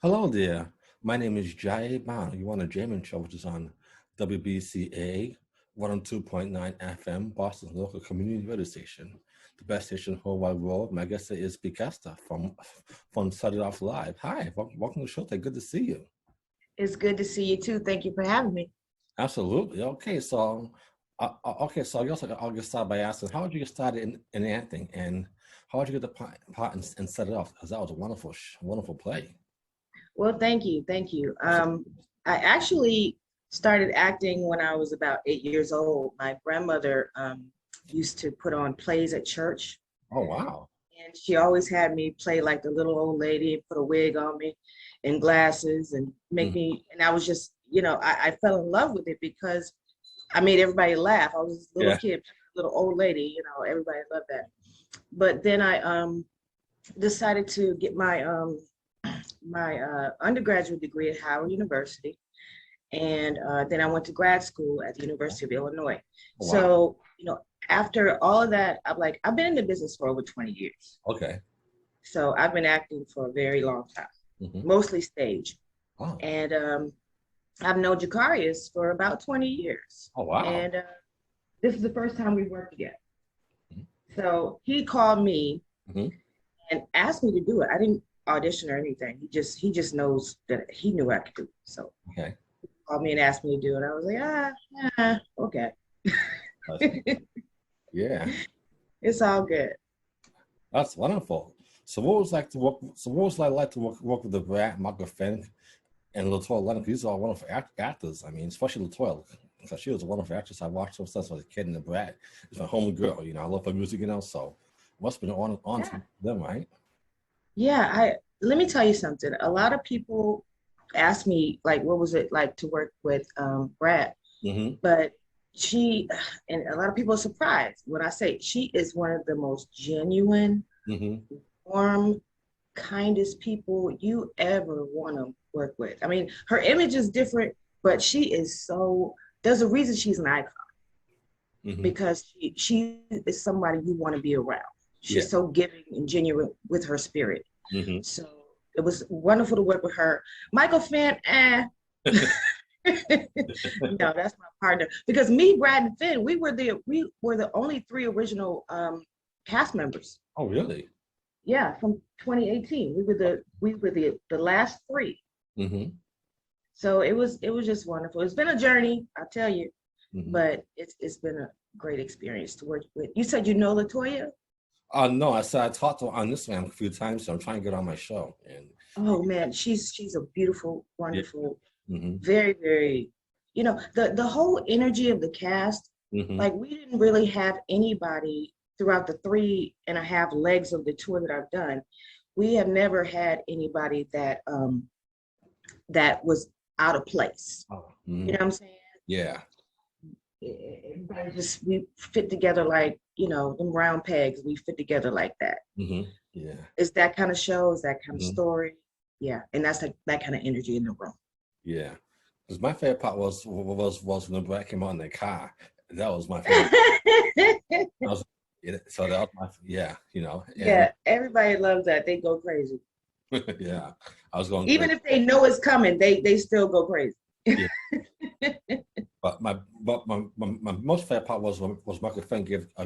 Hello there. My name is Jaiye Bynoe. You're on the Jayman Show, which is on WBCA 102.9 FM, Boston's local community radio station, the best station in the whole wide world. My guest is Bakesta from Set It Off Live. Hi, welcome to the show. Good to see you. It's good to see you too. Thank you for having me. Absolutely. Okay, so I'll get started by asking, how did you get started in acting, and how did you get the part and Set It Off? Because that was a wonderful play. Well, thank you. Thank you. I actually started acting when I was about 8 years old. My grandmother used to put on plays at church. Oh, wow. And she always had me play like the little old lady, put a wig on me and glasses and make me, and I was just, I fell in love with it because I made everybody laugh. I was this little kid, little old lady, everybody loved that. But then I decided to get my undergraduate degree at Howard University, and then I went to grad school at the University of Illinois. Wow. So, after all of that, I've been in the business for over 20 years. Okay. So I've been acting for a very long time, mostly stage. Oh. And I've known Jacarius for about 20 years. Oh, wow. And this is the first time we worked together. So he called me and asked me to do it. I didn't audition or anything. He just knows that he knew I could do it. So okay. He called me and asked me to do it. I was like, okay. Yeah. It's all good. That's wonderful. So what was like to work? So what was it like to work with the Brat, Michael Finn, and Latoya Leonard? These are wonderful actors. I mean, especially Latoya, because she was a wonderful actress. I watched her since I was a kid in the Brat. It's my home girl. I love her music, so it must have been on to them, right? Yeah, let me tell you something. A lot of people ask me, like, what was it like to work with Brad? But she, and a lot of people are surprised when I say she is one of the most genuine, warm, kindest people you ever want to work with. I mean, her image is different, but she is there's a reason she's an icon, because she is somebody you want to be around. She's so giving and genuine with her spirit. So it was wonderful to work with her. Michael Finn, no, that's my partner. Because me, Brad, and Finn, we were the only three original cast members. Oh, really? Yeah, from 2018. We were the last three. So it was just wonderful. It's been a journey, I'll tell you, but it's been a great experience to work with. You said you know Latoya? No, I talked to her on Instagram a few times, so I'm trying to get on my show. And oh man, she's a beautiful, wonderful, very, very, the whole energy of the cast. Like, we didn't really have anybody throughout the 3.5 legs of the tour that I've done. We have never had anybody that that was out of place. You know what I'm saying? Yeah. Everybody we fit together like, them round pegs. We fit together like that. Yeah. It's that kind of show, it's that kind of story. Yeah, and that's that kind of energy in the room. Yeah, because my favorite part was when the Brat came out in the car. That was my favorite. So that was my Yeah, everybody loves that. They go crazy. Yeah, I was going. Even if they know it's coming, they still go crazy. Yeah. But my most favorite part was Michael Finn gave the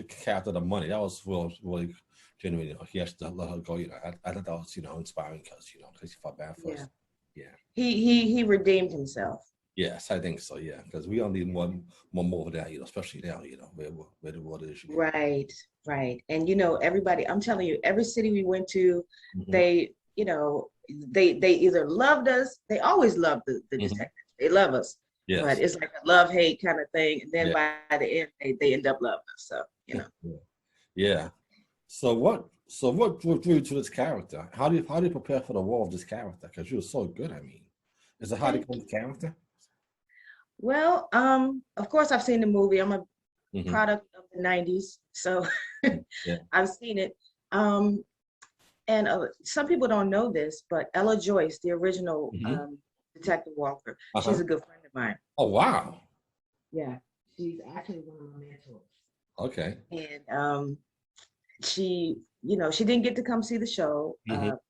character the money. That was really genuine. He has to let her go. I thought that was inspiring because he felt bad for us. Yeah. He redeemed himself. Yes, I think so. Yeah, because we all need more of that. Especially now. Where the world is. Right. And everybody. I'm telling you, every city we went to, they they either loved us. They always loved the detectives. They love us. Yes. But it's like a love-hate kind of thing. And then by the end, they end up loving us. So, Yeah. So what drew you to this character? How do you prepare for the role of this character? Because you were so good. I mean, is it hard to get the character? Well, of course I've seen the movie. I'm a product of the 90s. So I've seen it. And some people don't know this, but Ella Joyce, the original Detective Walker, she's a good friend of mine. Oh, wow. Yeah, she's actually one of my mentors. Okay. And she, she didn't get to come see the show, but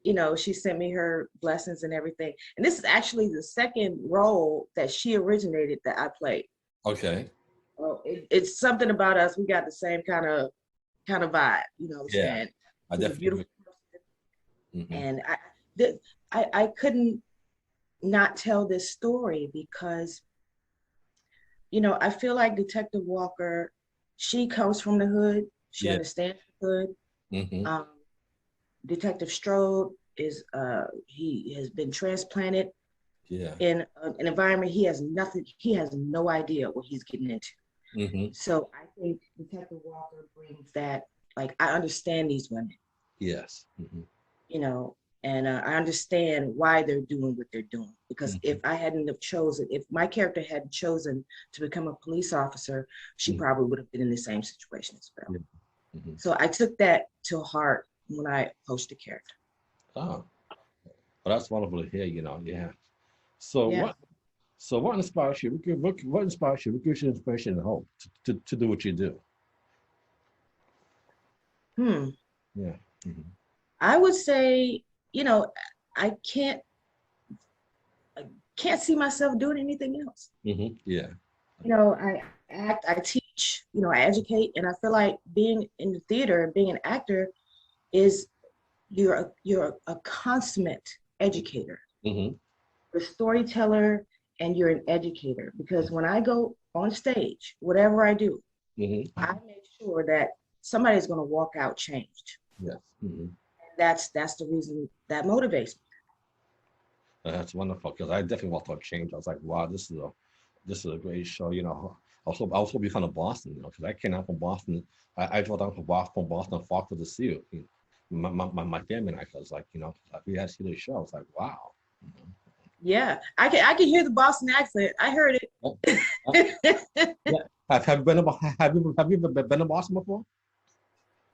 you know, she sent me her blessings and everything. And this is actually the second role that she originated that I played. Okay. Well, it's something about us. We got the same kind of vibe, you know what I'm saying? I definitely. Beautiful person. And I couldn't not tell this story because, you know, I feel like Detective Walker, she comes from the hood. She understands the hood. Detective Strode is he has been transplanted in an environment he has no idea what he's getting into. So I think Detective Walker brings that, like, I understand these women. Yes. You know, and I understand why they're doing what they're doing. Because if my character hadn't chosen to become a police officer, she probably would have been in the same situation as well. So I took that to heart when I approached the character. Oh, well, that's wonderful to hear. You know, So what inspires you? What inspires you? What gives you inspiration and hope to do what you do? Yeah. I would say, you know, I can't see myself doing anything else. Yeah. You know, I act, I teach, you know, I educate, and I feel like being in the theater and being an actor is you're a consummate educator. You're a storyteller and you're an educator, because when I go on stage, whatever I do, I make sure that somebody's going to walk out changed. Yes. And that's the reason that motivates me. That's wonderful, because I definitely walked out change. I was like, wow, this is a great show. You know, I was hoping you come to Boston, you know, because I came out from Boston. I drove down from Boston, Falkland to see you. My family and I, was like, you know, we had to see the show. I was like, wow. Yeah, I can hear the Boston accent. I heard it. Have you been to Boston before?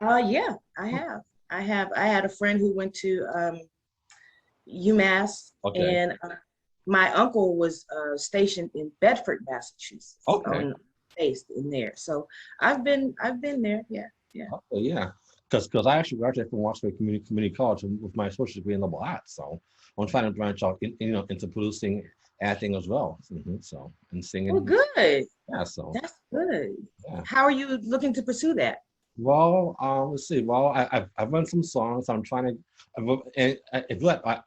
Yeah, I have. I had a friend who went to UMass, and my uncle was stationed in Bedford, Massachusetts. Based in there. So I've been there. Yeah. Okay, yeah. Because I actually graduated from Washington Community College with my associate degree in liberal arts. So I'm trying to branch out, into producing, acting as well. So, and singing. Oh, good. Yeah, so that's good. Yeah. How are you looking to pursue that? Well, let's see. Well, I've run some songs. I'm trying to. And if you like, I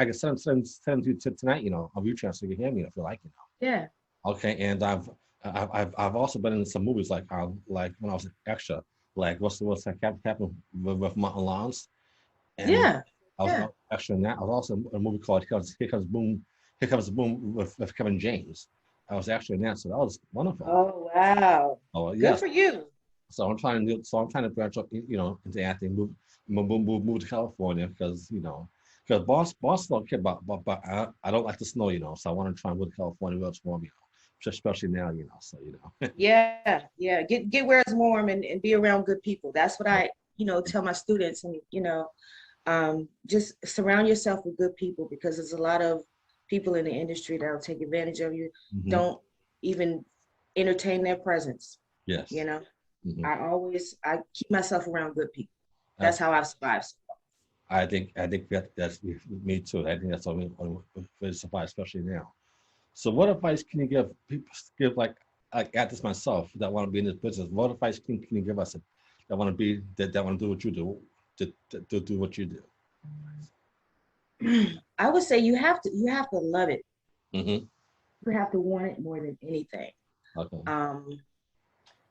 can send them to you tonight. You know, on YouTube, so you can hear me if you like. You know. Yeah. Okay, and I've also been in some movies like when I was an extra, like what's that happened with Martin Lawrence. And I was extra in that. I was also in a movie called Here Comes Boom with Kevin James. I was actually in that, so that was wonderful. Oh wow! Oh yeah. Good for you. So I'm trying to branch up, you know, into acting, move to California, because Boston don't care about, but I don't like the snow, you know, so I want to try and move to California where it's warm, you know, especially now, you know, so you know. Yeah. Get where it's warm and be around good people. That's what I, you know, tell my students, and you know, just surround yourself with good people, because there's a lot of people in the industry that'll take advantage of you. Don't even entertain their presence. Yes. You know. I keep myself around good people. That's how I've survived so far. I think that's me too. I think that's what we survive, especially now. So what advice can you give like actors myself that want to be in this business? What advice can you give us that want to do what you do, to do what you do? I would say you have to love it. You have to want it more than anything. Okay.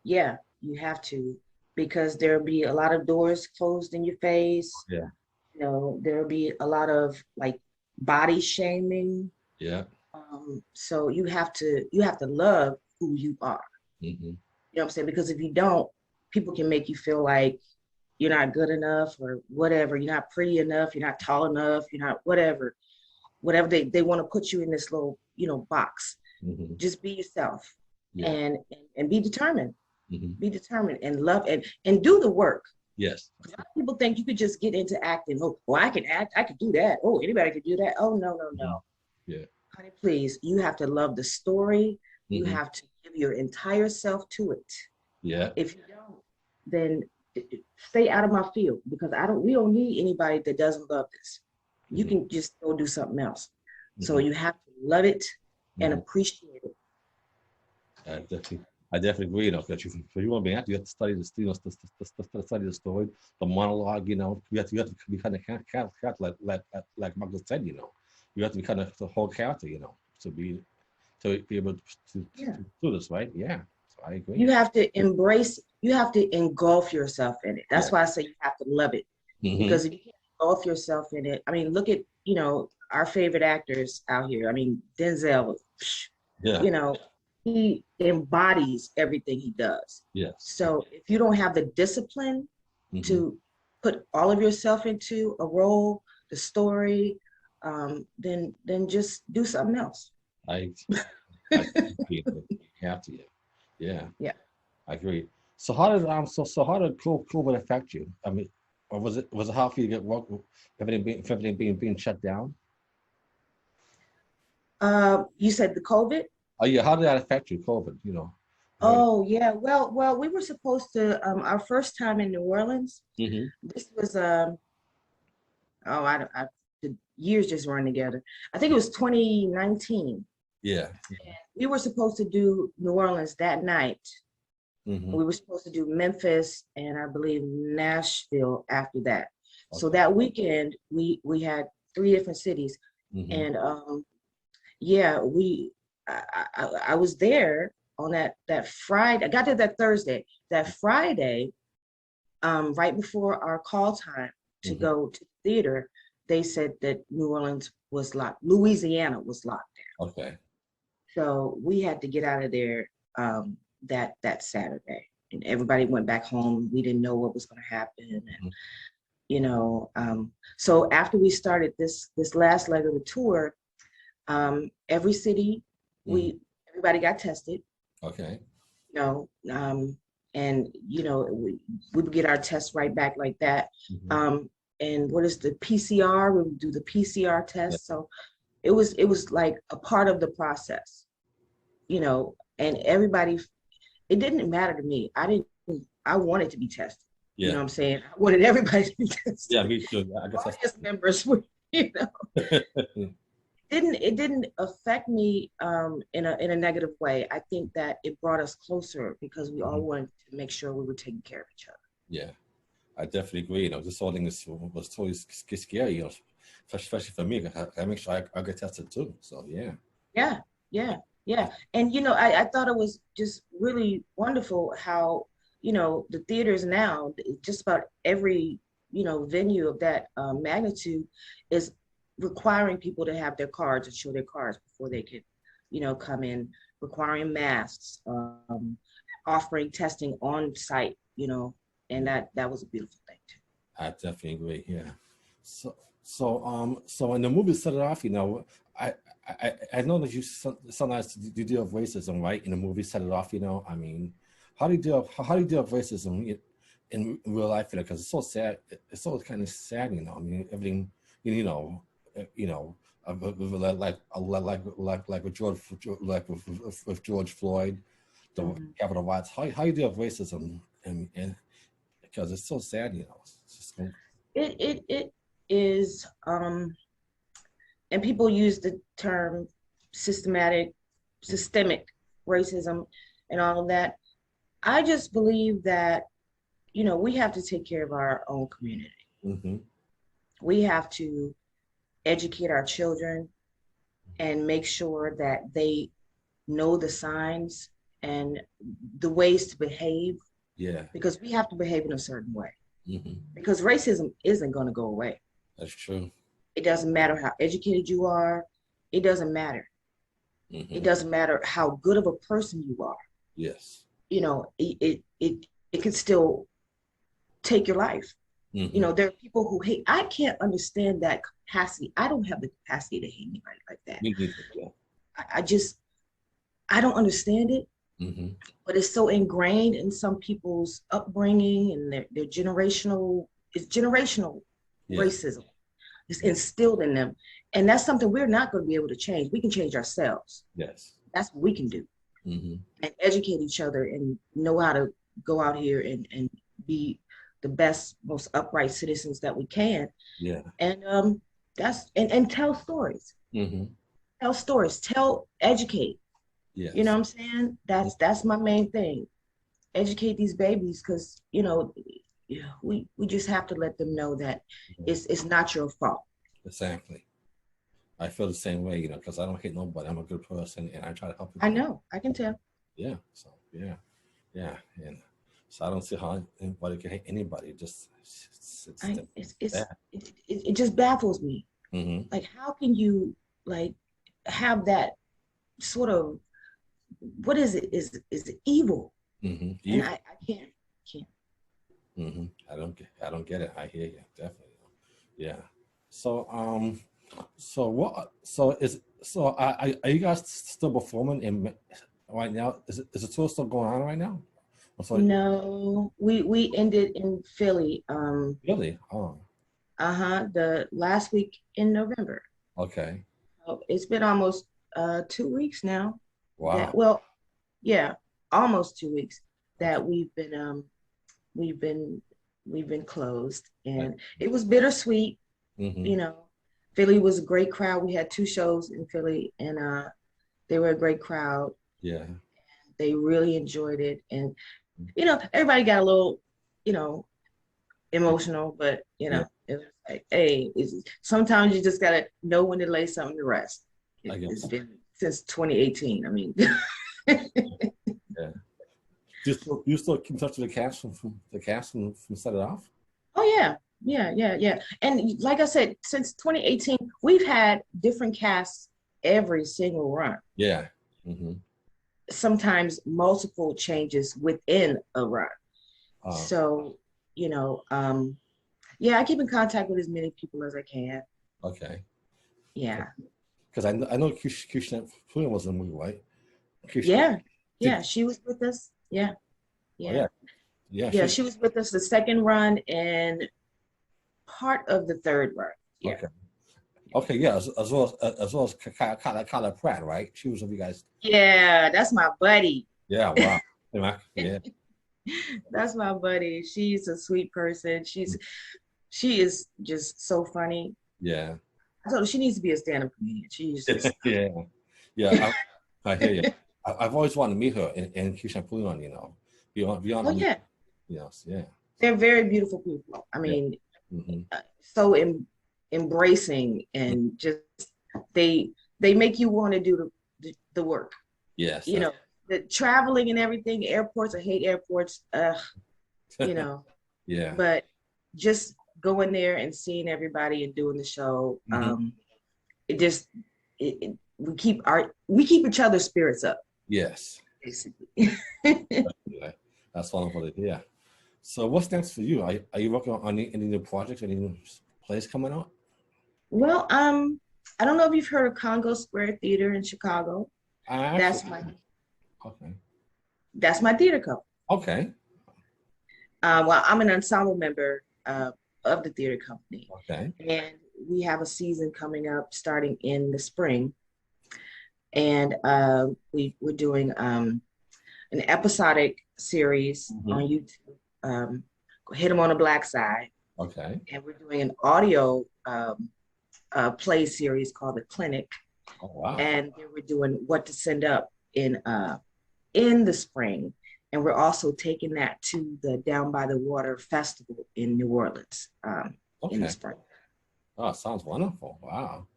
Yeah, you have to, because there'll be a lot of doors closed in your face. Yeah. You know, there'll be a lot of like body shaming. Yeah. So you have to love who you are. You know what I'm saying? Because if you don't, people can make you feel like you're not good enough or whatever. You're not pretty enough. You're not tall enough. You're not whatever they want to put you in this little, you know, box. Just be yourself. Yeah. and be determined. Be determined and love and do the work. Yes. A lot of people think you could just get into acting. Oh, well, I can act. I could do that. Oh, anybody could do that. Oh, no. Yeah. Honey, please. You have to love the story. You have to give your entire self to it. Yeah. If you don't, then stay out of my field, because we don't need anybody that doesn't love this. you can just go do something else. So you have to love it and appreciate it. I definitely agree. You know, because you want to be an actor, you have to study the, you know, study the story, the monologue. You know, you have to be kind of character, like Michael said. You know, you have to be kind of the whole character. You know, to be able to do this, right? Yeah, so I agree. You have to embrace. You have to engulf yourself in it. That's why I say you have to love it, because if you can't engulf yourself in it, I mean, look at, you know, our favorite actors out here. I mean, Denzel. You know, he embodies everything he does. Yes. So if you don't have the discipline to put all of yourself into a role, the story, then just do something else. I have to. Yeah. I agree. So how did how did COVID affect you? I mean, or was it hard for you to get work? Everything being shut down? You said the COVID? Oh yeah, how did that affect you, COVID? You know. Oh yeah, well, we were supposed to our first time in New Orleans. This was the years just run together. I think it was 2019. Yeah. And we were supposed to do New Orleans that night. We were supposed to do Memphis and I believe Nashville after that. So that weekend we had 3 different cities, and I was there on that Friday. I got there that Thursday. That Friday, right before our call time to go to the theater, they said that New Orleans was locked. Louisiana was locked down. Okay. So we had to get out of there that Saturday, and everybody went back home. We didn't know what was going to happen, and you know. So after we started this last leg of the tour, every city everybody got tested. Okay. You know, and you know we would get our tests right back like that. And what is the PCR? We would do the PCR test. So it was like a part of the process, you know. And everybody, it didn't matter to me. I wanted to be tested. You know what I'm saying? I wanted everybody to be tested. Yeah, me too. I guess audience members were, you know. It didn't affect me in a negative way. I think that it brought us closer because we all wanted to make sure we were taking care of each other. Yeah, I definitely agree. You know, this whole thing was totally scary. You know, especially for me. I make sure I get tested too. So yeah. And you know, I thought it was just really wonderful how, you know, the theaters now, just about every, you know, venue of that magnitude is requiring people to have their cards and show their cards before they could, you know, come in, requiring masks, offering testing on site, you know, and that was a beautiful thing too. I definitely agree. Yeah. So when the movie started off, you know, I know that you sometimes you deal with racism, right? In the movie started off, you know, I mean, how do you deal with racism in real life? You know, because it's so sad. It's so kind of sad, you know. I mean, everything, you know, like with George Floyd, the Capitol riots. How you deal with racism, and because it's so sad, you know. It's just it is, and people use the term systemic racism and all of that. I just believe that, you know, we have to take care of our own community. We have to educate our children and make sure that they know the signs and the ways to behave. Yeah. Because we have to behave in a certain way. Because racism isn't going to go away. That's true. It doesn't matter how educated you are. It doesn't matter. It doesn't matter how good of a person you are. Yes. You know, it can still take your life. You know, there are people who hate. I can't understand that capacity. I don't have the capacity to hate anybody like that. Me neither. Yeah. I don't understand it. But it's so ingrained in some people's upbringing and their generational. It's generational racism. It's instilled in them, and that's something we're not going to be able to change. We can change ourselves. Yes, that's what we can do, and educate each other and know how to go out here and be the best, most upright citizens that we can. Yeah. And and tell stories. Mm-hmm. Tell stories. Educate. Yes. You know what I'm saying? That's my main thing. Educate these babies, because we just have to let them know that it's not your fault. Exactly. I feel the same way, because I don't hate nobody. I'm a good person, and I try to help people. I know. I can tell. Yeah. So yeah, and so I don't see how anybody can hate anybody. It just baffles me. Mm-hmm. Like, how can you like have that sort of, what is it? Is it evil? Mm-hmm. And I can't. Mm-hmm. I don't get it. I hear you, definitely. Yeah. So are you guys still performing in right now? Is the tour still going on right now? No, we ended in Philly. Really? Oh. The last week in November. Okay. So it's been almost 2 weeks now. Wow. Yeah, almost 2 weeks that we've been closed, and it was bittersweet. Mm-hmm. Philly was a great crowd. We had 2 shows in Philly, and they were a great crowd. Yeah. They really enjoyed it, and everybody got a little, emotional, but it was like, hey, sometimes you just gotta know when to lay something to rest. It's been since 2018. I mean, yeah. Do you still keep in touch with the cast from Set It Off? Oh yeah. And like I said, since 2018, we've had different casts every single run. Yeah. Mm-hmm. Sometimes multiple changes within a run. So, I keep in contact with as many people as I can. Okay. Yeah. Because I know Kushna was in the movie, right? Yeah, she was with us. Yeah. Oh, yeah. She was with us the second run and part of the third run. Yeah. Okay, yeah, as well as Kyla Pratt, right? She was with you guys. Yeah, that's my buddy. Yeah, wow. Yeah. That's my buddy. She's a sweet person. She is just so funny. Yeah. I told her she needs to be a stand-up comedian. She's just yeah. I hear you. I've always wanted to meet her and Keisha Pulion, beyond. Oh yeah. Yes, yeah. They're very beautiful people. I mean, so embracing, and just they make you want to do the work. Yes. The traveling and everything, airports. I hate airports. Yeah. But just going there and seeing everybody and doing the show, we keep each other's spirits up. Yes. Basically. That's wonderful to hear. So what's next for you? Are you working on any new projects, any new plays coming out? Well, I don't know if you've heard of Congo Square Theater in Chicago. That's my theater company. Okay. Well, I'm an ensemble member of the theater company. Okay. And we have a season coming up starting in the spring. And we're doing an episodic series on YouTube. Hit Them on the Black Side. Okay. And we're doing an audio play series called The Clinic. Oh, wow. And then we're doing What to Send Up in the spring. And we're also taking that to the Down by the Water Festival in New Orleans in the spring. Oh, sounds wonderful. Wow.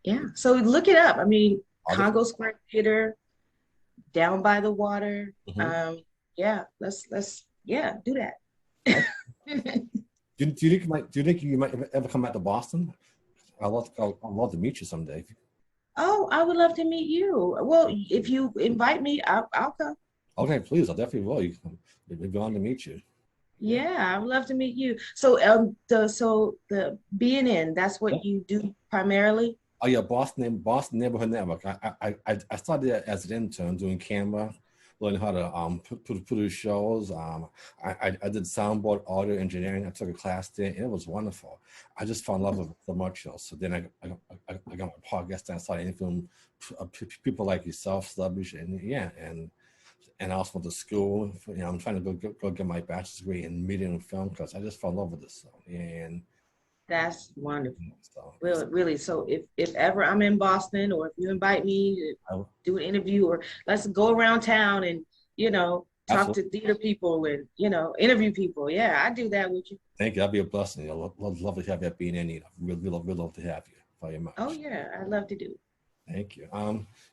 Yeah. So look it up. I mean, Congo Square Theater, Down by the Water. Let's do that. Do you think you might ever come back to Boston? I'd love to meet you someday. Oh, I would love to meet you. Well, if you invite me, I'll come. Okay, please. I definitely will. It'd be fun to meet you. Yeah, I would love to meet you. So, the BNN, that's what you do primarily? Oh yeah, Boston Neighborhood Network. I started as an intern doing camera, learning how to produce shows. I did soundboard audio engineering. I took a class there, and it was wonderful. I just fell in love with it so much. So then I got my podcast and I started interviewing people like yourself, Slubbish, and I also went to school. I'm trying to go get my bachelor's degree in media and film because I just fell in love with this. And That's wonderful. So, Well, really. So if ever I'm in Boston, or if you invite me to do an interview, or let's go around town and, talk to theater people and, interview people. Yeah, I do that with you. Thank you. That'd be a blessing. I'd love to have you at BNN. We'd love to have you very much. Oh yeah, I'd love to do it. Thank you.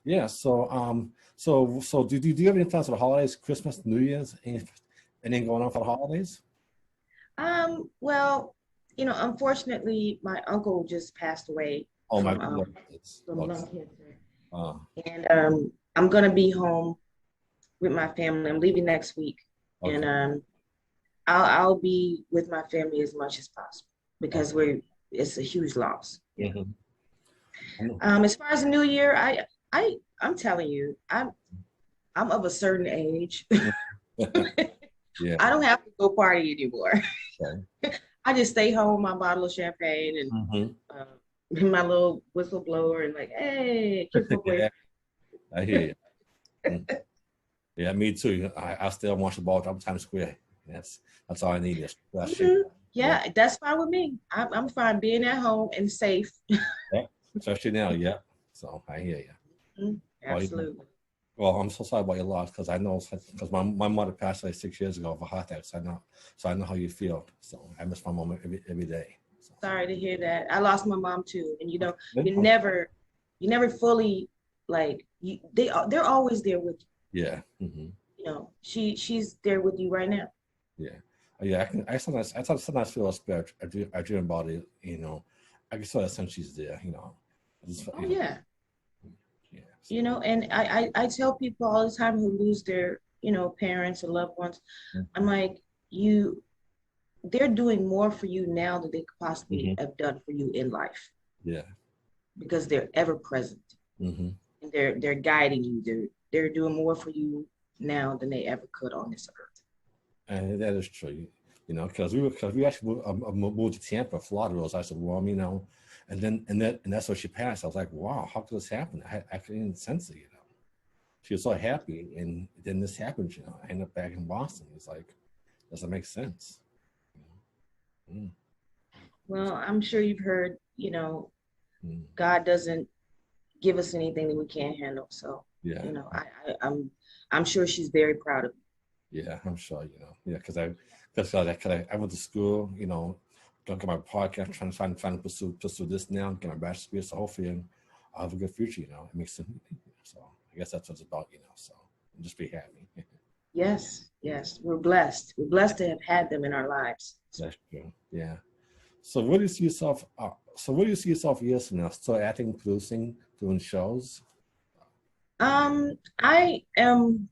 Yeah. So do you have any plans for the holidays, Christmas, New Year's, anything going on for the holidays? Well, unfortunately, my uncle just passed away Oh my from goodness. lung cancer. Oh, And I'm gonna be home with my family. I'm leaving next week, okay. and I'll be with my family as much as possible because it's a huge loss. Mhm. As far as the new year, I'm telling you, I'm of a certain age. Yeah. I don't have to go party anymore. Okay. I just stay home, my bottle of champagne, and my little whistleblower, and like, hey, kiss my boyfriend. I hear you. Yeah, me too. I still watch the ball up Times Square. That's all I need. Yeah, that's fine with me. I'm fine being at home and safe. Yeah, especially now. Yeah. So I hear you. Absolutely. Well, I'm so sorry about your loss because I know because my mother passed away 6 years ago of a heart attack. So I know how you feel. So I miss my mom every day. So. Sorry to hear that. I lost my mom too, and you never fully they're always there with you. Yeah. Mm-hmm. She's there with you right now. Yeah. Yeah. I sometimes feel a spirit. I dream about it. I can sort of sense she's there. Yeah. Yeah. And I tell people all the time who lose their parents or loved ones, I'm like, they're doing more for you now than they could possibly have done for you in life. Yeah. Because they're ever present. And they're guiding you. They're doing more for you now than they ever could on this earth. And that is true. Because we actually moved to Tampa, Florida. It was actually warm, and that's what she passed. I was like, wow, how could this happen? I couldn't sense it, She was so happy, and then this happened, I ended up back in Boston. It's like, doesn't make sense. Well, I'm sure you've heard, God doesn't give us anything that we can't handle. So, yeah, I'm sure she's very proud of me. Yeah, I'm sure, yeah, because I went to school, don't get my podcast, trying to pursue this now, get my bachelor's degree, so hopefully I'll have a good future, it makes sense. So I guess that's what it's about, so just be happy. Yes, we're blessed. We're blessed to have had them in our lives. That's true. Yeah. So what do you see yourself? Years from now? Still acting, producing, doing shows? I am.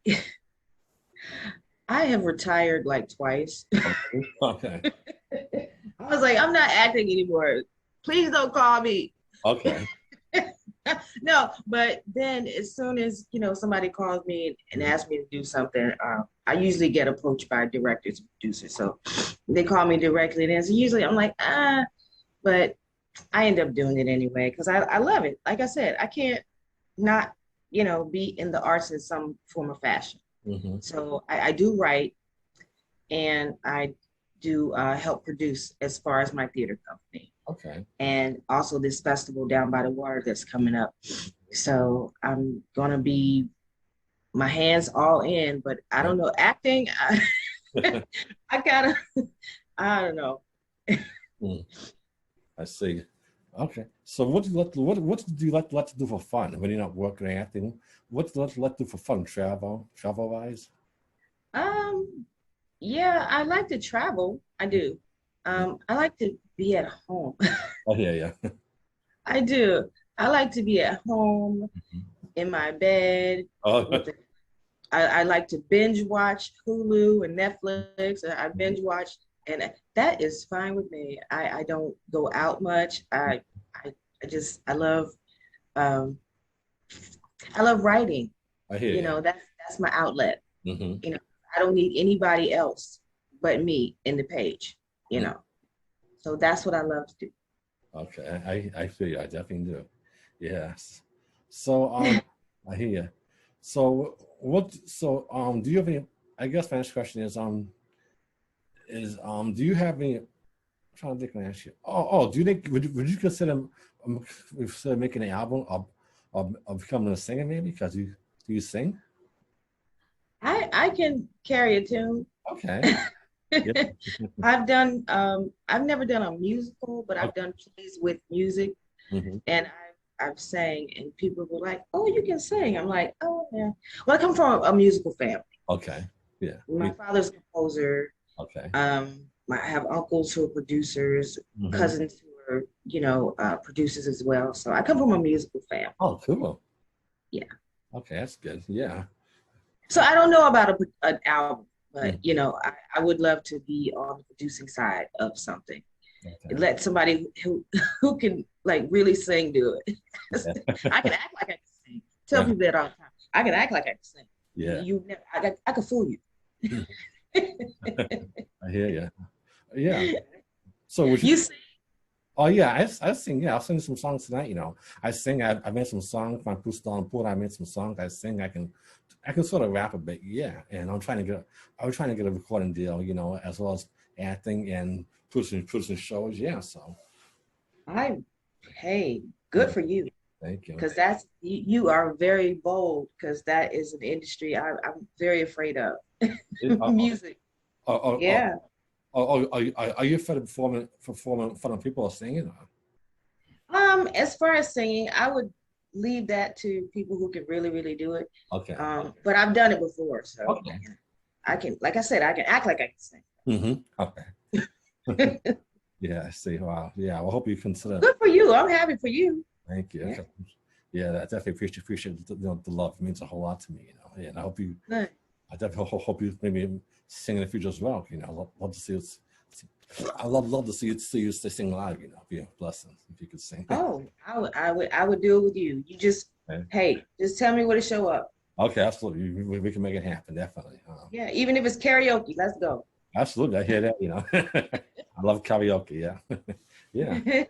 I have retired like twice. Okay. I was like, I'm not acting anymore. Please don't call me. Okay. No, but then as soon as somebody calls me and asks me to do something, I usually get approached by directors and producers. So they call me directly, and so usually I'm like, but I end up doing it anyway because I love it. Like I said, I can't not be in the arts in some form or fashion. So I do write, and I do help produce as far as my theater company. Okay. And also this festival down by the water that's coming up. So I'm gonna be my hands all in, but I don't know, acting. I don't know. I see. Okay. So what do you like to do for fun when you're not working or acting? What do you like to do for fun? Travel wise? Yeah, I like to travel. I do. I like to be at home. Oh yeah. I do. I like to be at home in my bed. Oh. I like to binge watch Hulu and Netflix. I binge watch, and that is fine with me. I don't go out much. I love writing. I hear you. That's my outlet. I don't need anybody else but me in the page. So that's what I love to do. Okay, I feel you. I definitely do. Yes. So I hear you. So do you have any? I guess my next question is do you have any trying to think and ask you. Oh, do you think would you consider making an album of becoming a singer maybe? Because do you sing? I can carry a tune. Okay. Yep. I've never done a musical, but I've done plays with music, and I've sang, and people were like, "Oh, you can sing." I'm like, "Oh yeah." Well, I come from a musical family. Okay. Yeah. My father's a composer. Okay. I have uncles who are producers, cousins who are, producers as well. So I come from a musical family. Oh, cool. Yeah. Okay, that's good. Yeah. So I don't know about an album, but I would love to be on the producing side of something. Okay. Let somebody who can like really sing do it. I can act like I can sing. Tell people that all the time. I can act like I can sing. Yeah. I can fool you. I hear you. Yeah. So would you sing? Oh yeah, I sing. Yeah, I'll sing some songs tonight. I sing. I made some songs. My post on pool. I made some songs. I sing. I can sort of rap a bit. Yeah, and I was trying to get a recording deal. As well as acting and producing shows. Yeah, so. Hey, good for you. Thank you. Because you are very bold. Because that is an industry I'm very afraid of. Music. Yeah. Are you afraid of performing in front of people or singing? As far as singing, I would leave that to people who can really, really do it. Okay. But I've done it before, so okay. I can, like I said, I can act like I can sing. Okay. Yeah, I see. Wow. Yeah, well, I hope you consider. Good for you. I'm happy for you. Thank you. Yeah, I definitely appreciate the love. It means a whole lot to me. Yeah, and I hope you. Good. I definitely hope you maybe sing in the future as well. Love to see it. I love to see you sing live. Be a blessing if you could sing. Oh, I would do it with you. You just just tell me where to show up. Okay, absolutely. We can make it happen. Definitely. Yeah, even if it's karaoke, let's go. Absolutely, I hear that. I love karaoke. Yeah, yeah.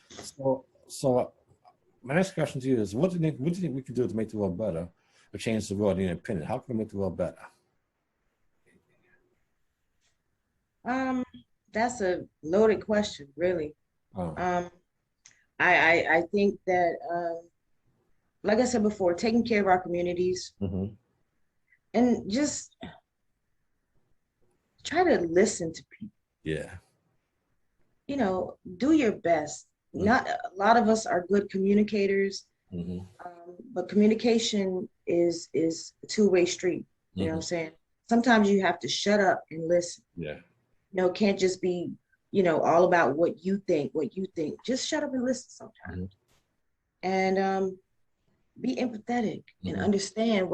So my next question to you is: what do you think we can do to make the world better, or change the world in your opinion? How can we make the world better? That's a loaded question, really. I think that, like I said before, taking care of our communities and just try to listen to people. Yeah. Do your best. Not a lot of us are good communicators, but communication is a two-way street. You know what I'm saying? Sometimes you have to shut up and listen. Yeah. It can't just be, all about what you think. Just shut up and listen sometimes. And be empathetic and understand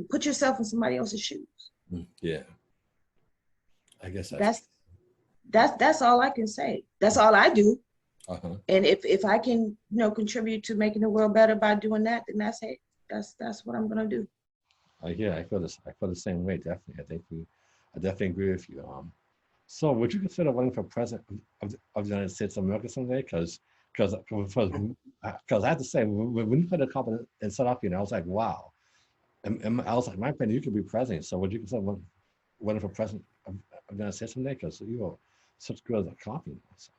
put yourself in somebody else's shoes. Yeah. I guess that's all I can say. That's all I do. And if I can, contribute to making the world better by doing that, then that's what I'm gonna do. Yeah, I feel the same way. Definitely, I definitely agree with you. So, would you consider running for president of the United States of America someday? Because I have to say, when you put a company and set up, I was like, wow. And I was like, my opinion, you could be president. So, would you consider running for president of the United States someday? Because you are such good as a copy. So.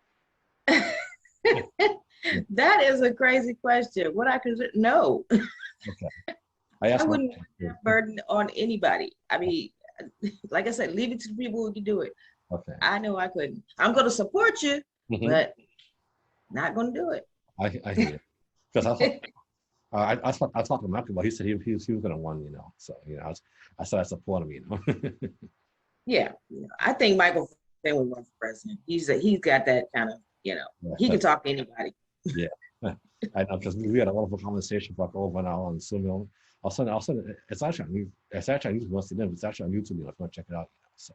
That is a crazy question. What I consider? No. Okay. I wouldn't put that burden on anybody. I mean, like I said, leave it to the people who can do it. Okay. I know I couldn't. I'm going to support you, but not going to do it. I hear you. Because I talked to Michael, but he said he was going to win. So I said I support him. Yeah, I think Michael would run for president. He's got that kind of he can talk to anybody. Yeah, I know, because we had a wonderful conversation for like over an hour on Zoom. I'll send it. It's actually on YouTube. It's actually on YouTube. It's actually on YouTube. If you want to check it out. So.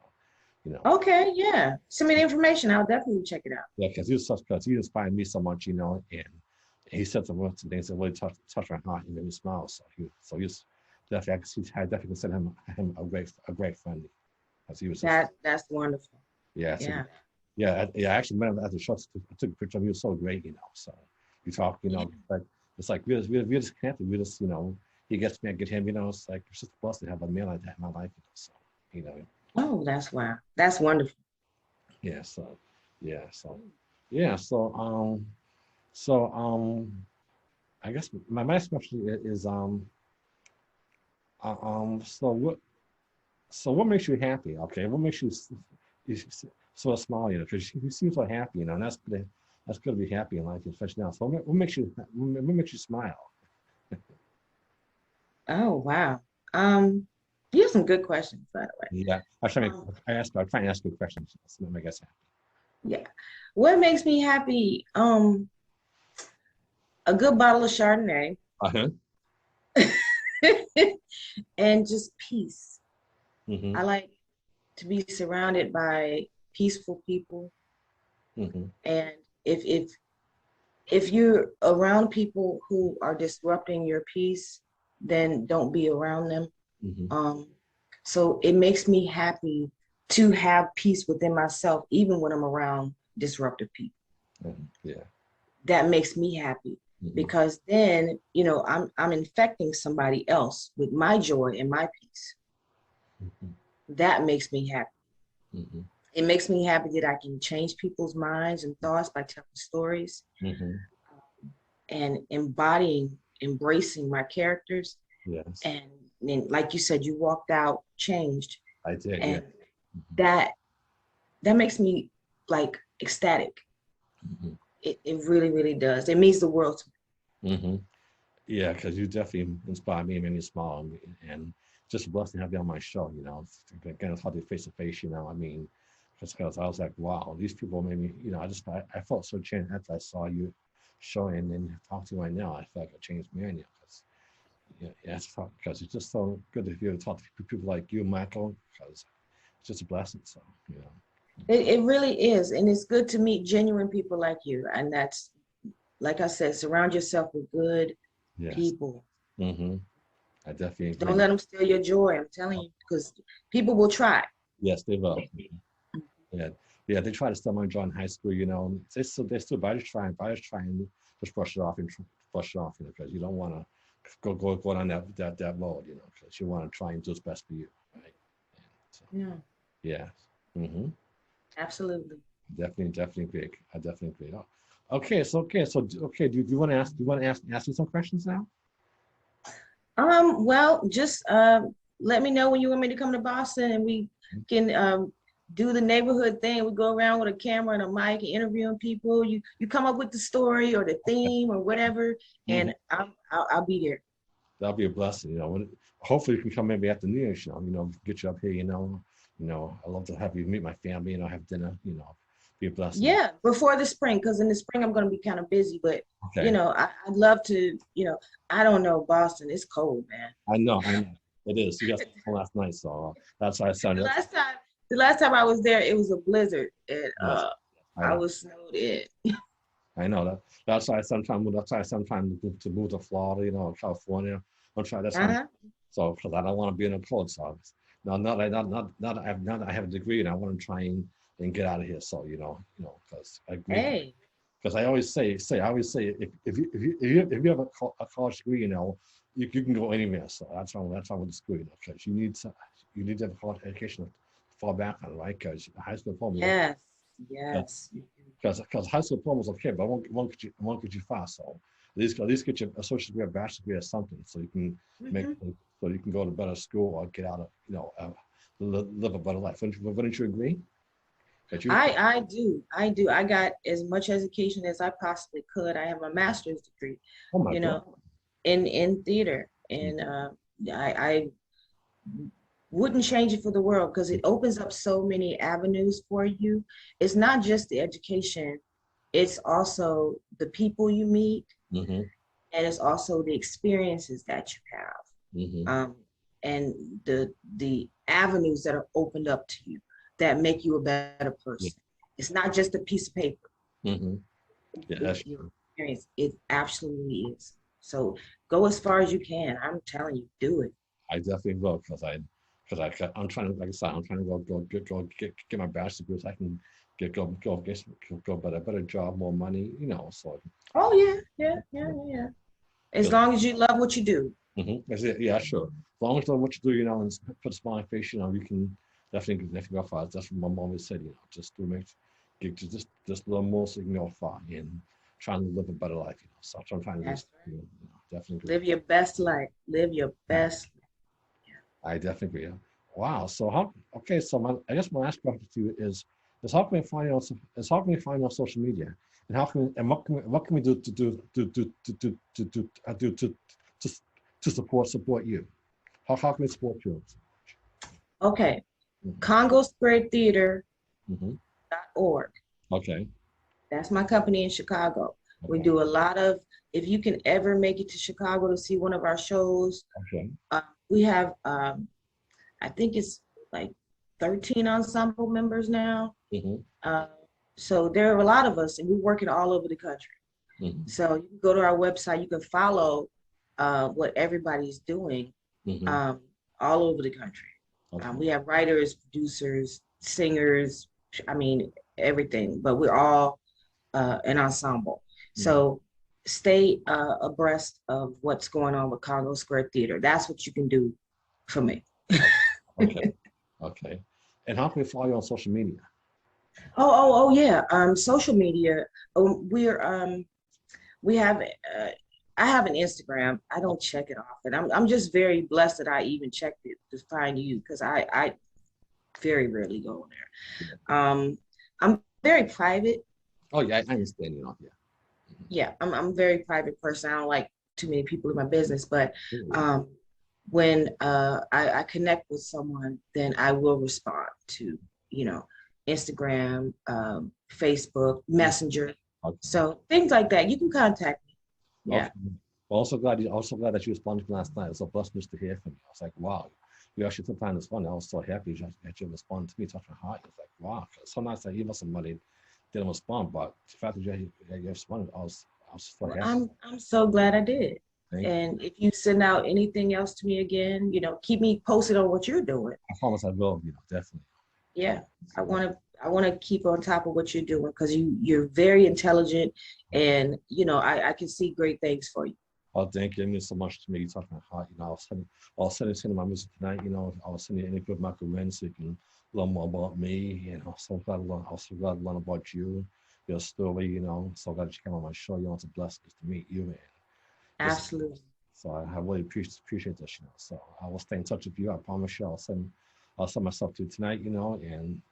Okay, yeah. Send me the information. I'll definitely check it out. Yeah, because he inspired me so much, and he said some words and things that really touched my heart and made me smile. So he's definitely, I definitely consider him a great friend. He was that's wonderful. Yeah. Yeah. I actually met him at the show. I took a picture of him. He was so great, So we talk, it's like we're just connected. We just, he gets me, I get him. It's like it's just a blessing to have a man like that in my life. So. Oh, that's wow. That's wonderful. Yeah. So, Yeah. So I guess my next question is uh, um so what what makes you happy? Okay, what makes you sort of smile? You know, because you seem so happy. You know, and that's good to be happy in life, especially now. So what makes you smile? Oh wow. Um, you have some good questions, by the way. Yeah, Um, I'm trying to ask you questions. That's what makes us happy. yeah. What makes me happy? A good bottle of Chardonnay Uh-huh. and just peace. Mm-hmm. I like to be surrounded by peaceful people. Mm-hmm. And if if you're around people who are disrupting your peace, then don't be around them. Mm-hmm. Um, so it makes me happy to have peace within myself, even when I'm around disruptive people. Mm-hmm. Yeah. That makes me happy Mm-hmm. because then, I'm infecting somebody else with my joy and my peace. Mm-hmm. That makes me happy. Mm-hmm. It makes me happy that I can change people's minds and thoughts by telling stories Mm-hmm. and embodying, embracing my characters. Yes, And then, like you said, you walked out changed, I did. Yeah. and that that makes me like ecstatic. Mm-hmm. It really, really does. It means the world to Mm-hmm. Yeah, because you definitely inspired me and made me smile, and just a blessing to have you on my show. You know, again, it's hard to face to face. You know, I mean, because I was like, wow, these people made me. You know, I felt so changed after I saw you show and then talk to you right now. I feel like I changed me on you because yeah, because it's just so good to be able to talk to people like you, Michael, because it's just a blessing. So you know, it really is. And it's good to meet genuine people like you. And that's, like I said, surround yourself with good yes, people. mm-hmm. I definitely Don't agree. let them steal your joy. I'm telling you, because people will try. Yes, they will. Yeah, yeah. They try to steal my job in high school. You know, they still. But I just try and just brush it off and brush it off. You know, because you don't want to go down that road. You know, because you want to try and do what's best for you, right? And so Yeah, yeah, mm-hmm. absolutely. Definitely agree. I definitely agree. Oh, okay. Do you want to ask me some questions now? Well, just let me know when you want me to come to Boston and we can do the neighborhood thing. We go around with a camera and a mic and interviewing people. You come up with the story or the theme or whatever, Mm-hmm. and I'll be there. That'll be a blessing. You know, hopefully you can come maybe after New Year's. You know, get you up here. I love to have you meet my family. You know, have dinner. You know, be a blessing. Yeah, before the spring, because in the spring I'm going to be kind of busy. But Okay. I'd love to. I don't know, Boston. It's cold, man. I know. It is. You got some last night, so that's why I The sounded. last time, the last time I was there, it was a blizzard, and Yes, I I know. was snowed in. I know that. That's why I sometimes move. That's why I sometimes move to Florida. You know, or California. I'm trying. That's why. Uh-huh. So because I don't want to be in a cold. So now, not that I have a degree, and I want to try and get out of here. So because Hey. I always say if you have a college degree, you know, you can go anywhere. So that's why I went to school, you know, because you need to have a college education to fall back on, right? Because high school diploma, Yes, yes. because high school diploma is okay, but won't get you far. So at least get your associate degree, or bachelor's degree, or something, so you can make Mhm. so you can go to better school or get out of live a better life. Wouldn't you agree? That you I do. I got as much education as I possibly could. I have a master's degree, oh my you God. know, in theater, and I wouldn't change it for the world because it opens up so many avenues for you. It's not just the education; it's also the people you meet, Mm-hmm. and it's also the experiences that you have. Mm-hmm. And the avenues that are opened up to you that make you a better Yeah. person. It's not just a piece of paper. Mm-hmm. Yeah, It's that's your true. experience. It absolutely is. So go as far as you can. I'm telling you, do it. I definitely will I'm trying to, like I said, I'm trying to get my bachelor's degree so I can go better job, more money, you know. So Oh yeah, yeah, yeah, yeah. As long as you love what you do. that's it. Yeah, sure. As long as you know what you do, you know, and put a smile on your face, you know, you can definitely go far. That's what my mom always said, you know, just do just a little more, so, fun and trying to live a better life. So I'm trying to That's just, right. definitely agree. Live your best life. Live your best. I definitely agree. Wow. So okay. So I guess my last question to you is how can we find you on how can we find you on social media, and how can we, and what can we do to to support you? How can we support you? Okay. Mm-hmm. CongoSquareTheater.org. Mm-hmm. Okay. That's my company in Chicago. We Okay. do a lot of, if you can ever make it to Chicago to see one of our shows, Okay. we have, I think it's like 13 ensemble members now. Mm-hmm. Uh, so there are a lot of us, and we're working all over the country. Mm-hmm. So you can go to our website, you can follow what everybody's doing Mm-hmm. all over the country. Okay. We have writers, producers, singers, I mean, everything, but we're all an ensemble. Mm-hmm. So stay abreast of what's going on with Congo Square Theater. That's what you can do for me. Okay. Okay. And how can we follow you on social media? Oh yeah. Social media. We have. I have an Instagram. I don't check it often. I'm just very blessed that I even checked it to find you, because I very rarely go there. I'm very private. Oh yeah, I understand. Yeah. Yeah, I'm a very private person. I don't like too many people in my business, but Mm-hmm. when I connect with someone, then I will respond to, Instagram, Facebook, Messenger. Okay. So things like that. You can contact me. Yeah. Okay. Well, also glad that you responded last night. It's a blessing just to hear from you. I was like, wow, you actually took time to respond. I was so happy that you responded to me, touched my heart. It's like, wow. Sometimes I email somebody, they don't respond, but the fact that you responded, I was so Well, happy. I'm so glad I did. Thank you. And if you send out anything else to me again, keep me posted on what you're doing. I promise I will, definitely. Yeah, I want to keep on top of what you're doing, because you're very intelligent, and I can see great things for you. Oh, thank you. It means so much to me. You touched my heart. I'll send my music tonight. I'll send you any good Michael Wynn so you can learn more about me. I'm so glad to learn about you, your story. So glad you came on my show. It's a blessing just to meet you, man. Absolutely. So I really appreciate this. So I will stay in touch with you. I promise you. I'll send myself to you tonight. And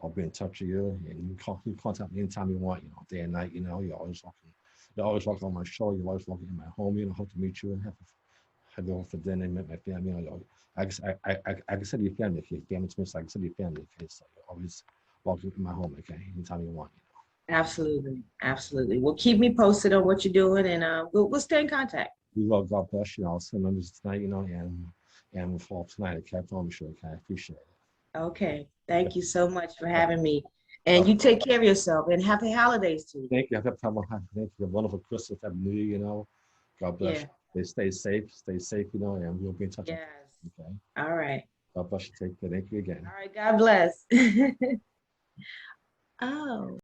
I'll be in touch with you. And you can contact me anytime you want. Day and night. You're always welcome. You're always welcome on my show. You're always welcome in my home. Hope to meet you and have you over for dinner and meet my family. I consider your family. Okay, family to me, so I consider your family. Okay, so you're always welcome in my home. Okay, anytime you want. Absolutely. Absolutely. Well, keep me posted on what you're doing, and we'll stay in contact. We love God bless you. I'll send members tonight. And we'll follow up tonight. Okay, I promise you. Okay, I appreciate it. Okay. Thank you so much for having me. And you take care of yourself, and happy holidays to you. Thank you. Have thank you. Wonderful Christmas. Happy New Year. God bless you. Stay safe. And we'll be in touch. Yes. Okay. All right. God bless you. Take care. Thank you again. All right. God bless. Oh.